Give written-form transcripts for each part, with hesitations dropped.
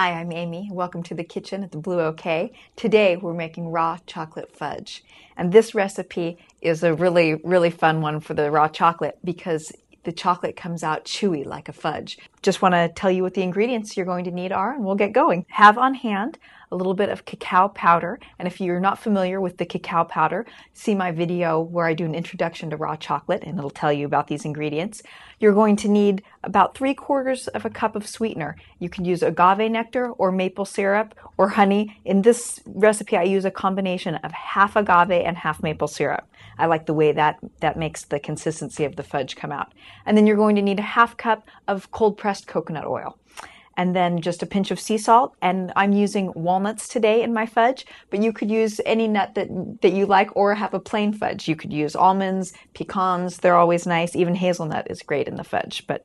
Hi, I'm Amy. Welcome to the kitchen at the Blue OK. Today we're making raw chocolate fudge. And this recipe is a really fun one for the raw chocolate because the chocolate comes out chewy like a fudge. Just want to tell you what the ingredients you're going to need are and we'll get going. Have on hand a little bit of cacao powder, and if you're not familiar with the cacao powder, see my video where I do an introduction to raw chocolate and it'll tell you about these ingredients. You're going to need about 3/4 of a cup of sweetener. You can use agave nectar or maple syrup or honey. In this recipe I use a combination of half agave and half maple syrup. I like the way that makes the consistency of the fudge come out. And then you're going to need a half cup of cold pressed coconut oil. And then just a pinch of sea salt, and I'm using walnuts today in my fudge, but you could use any nut that you like or have a plain fudge. You could use almonds, pecans, they're always nice. Even hazelnut is great in the fudge, but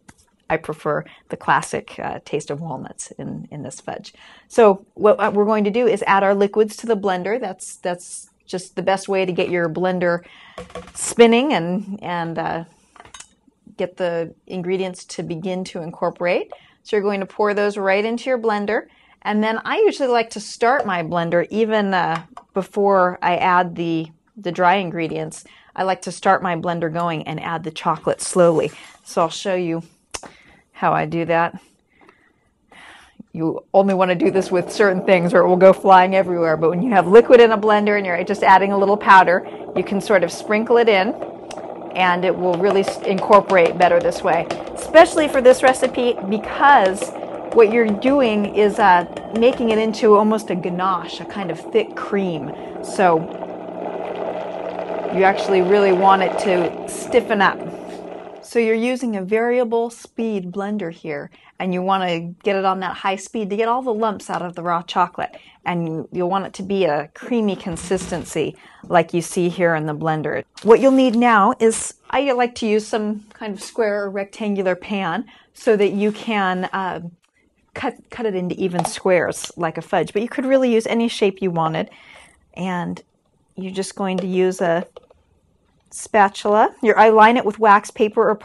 I prefer the classic taste of walnuts in this fudge. So what we're going to do is add our liquids to the blender. That's just the best way to get your blender spinning and get the ingredients to begin to incorporate. So you're going to pour those right into your blender. And then I usually like to start my blender even before I add the dry ingredients. I like to start my blender going and add the chocolate slowly. So I'll show you how I do that. You only want to do this with certain things or it will go flying everywhere. But when you have liquid in a blender and you're just adding a little powder, you can sort of sprinkle it in and it will really incorporate better this way. Especially for this recipe because what you're doing is making it into almost a ganache, a kind of thick cream. So you actually really want it to stiffen up. So you're using a variable speed blender here, and you want to get it on that high speed to get all the lumps out of the raw chocolate. And you'll want it to be a creamy consistency like you see here in the blender. What you'll need now is, I like to use some kind of square or rectangular pan so that you can cut it into even squares like a fudge. But you could really use any shape you wanted. And you're just going to use a spatula. I line it with wax paper or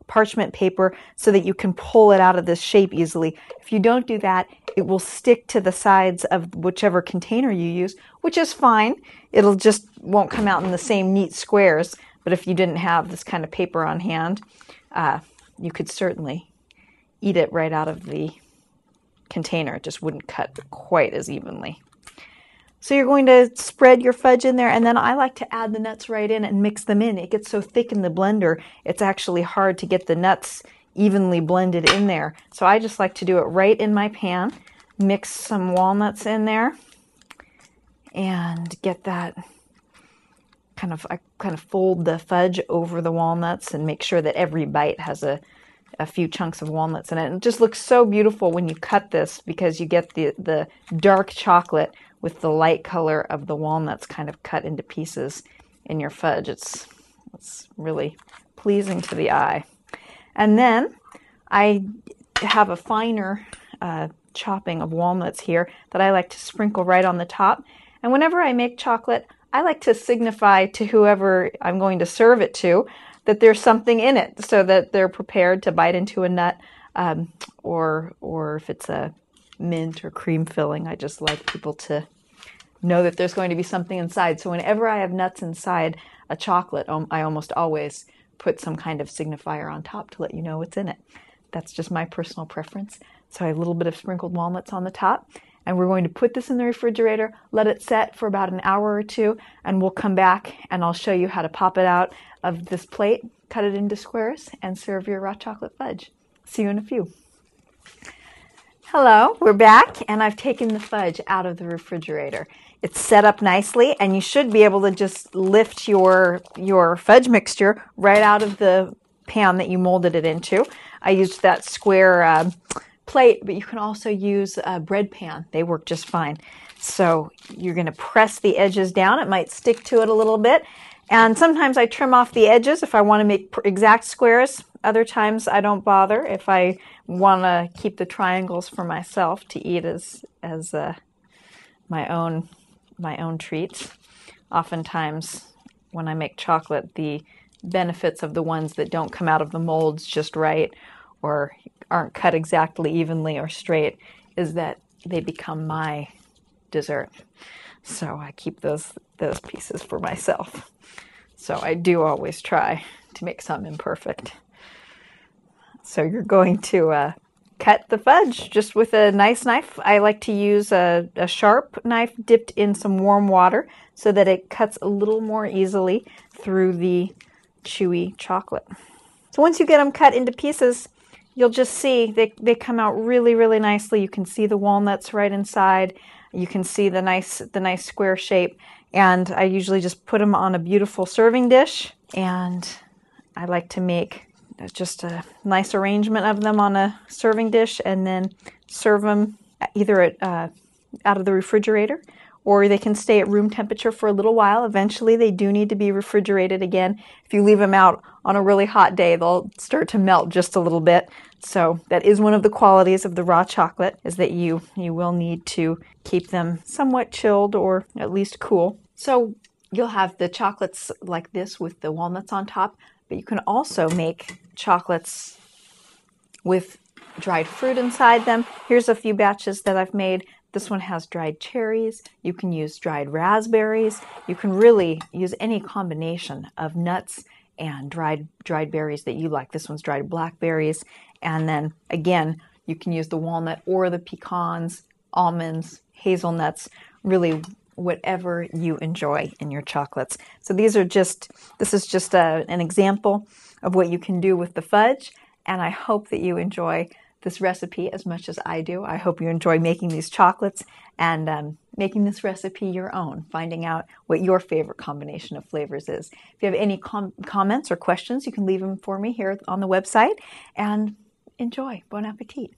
parchment paper so that you can pull it out of this shape easily. If you don't do that, it will stick to the sides of whichever container you use, which is fine. It'll just won't come out in the same neat squares. But if you didn't have this kind of paper on hand, you could certainly eat it right out of the container. It just wouldn't cut quite as evenly. So you're going to spread your fudge in there, and then I like to add the nuts right in and mix them in. It gets so thick in the blender, it's actually hard to get the nuts evenly blended in there. So I just like to do it right in my pan, mix some walnuts in there, and get that I kind of fold the fudge over the walnuts and make sure that every bite has a few chunks of walnuts in it. And it just looks so beautiful when you cut this because you get the dark chocolate with the light color of the walnuts kind of cut into pieces in your fudge. It's really pleasing to the eye. And then I have a finer chopping of walnuts here that I like to sprinkle right on the top. And whenever I make chocolate, I like to signify to whoever I'm going to serve it to that there's something in it so that they're prepared to bite into a nut or if it's a mint or cream filling. I just like people to know that there's going to be something inside. So whenever I have nuts inside a chocolate, I almost always put some kind of signifier on top to let you know what's in it. That's just my personal preference. So I have a little bit of sprinkled walnuts on the top. And we're going to put this in the refrigerator, let it set for about an hour or two, and we'll come back and I'll show you how to pop it out of this plate, cut it into squares, and serve your raw chocolate fudge. See you in a few. Hello, we're back, and I've taken the fudge out of the refrigerator. It's set up nicely, and you should be able to just lift your fudge mixture right out of the pan that you molded it into. I used that square plate, but you can also use a bread pan. They work just fine. So you're going to press the edges down. It might stick to it a little bit. And sometimes I trim off the edges if I want to make exact squares. Other times I don't bother if I want to keep the triangles for myself to eat as my own treats. Oftentimes when I make chocolate, the benefits of the ones that don't come out of the molds just right or aren't cut exactly evenly or straight is that they become my dessert. So I keep those pieces for myself. So I do always try to make some imperfect. So you're going to cut the fudge just with a nice knife. I like to use a sharp knife dipped in some warm water so that it cuts a little more easily through the chewy chocolate. So once you get them cut into pieces, you'll just see they come out really, really nicely. You can see the walnuts right inside. You can see the nice square shape. And I usually just put them on a beautiful serving dish. And I like to make just a nice arrangement of them on a serving dish and then serve them either out of the refrigerator, or they can stay at room temperature for a little while. Eventually, they do need to be refrigerated again. If you leave them out on a really hot day, they'll start to melt just a little bit. So that is one of the qualities of the raw chocolate, is that you will need to keep them somewhat chilled or at least cool. So you'll have the chocolates like this with the walnuts on top, but you can also make chocolates with dried fruit inside them. Here's a few batches that I've made. This one has dried cherries. You can use dried raspberries. You can really use any combination of nuts and dried berries that you like. This one's dried blackberries. And then again, you can use the walnut or the pecans, almonds, hazelnuts, really whatever you enjoy in your chocolates. So this is just an example of what you can do with the fudge. And I hope that you enjoy this recipe as much as I do. I hope you enjoy making these chocolates and making this recipe your own, finding out what your favorite combination of flavors is. If you have any comments or questions, you can leave them for me here on the website. And enjoy. Bon appetit.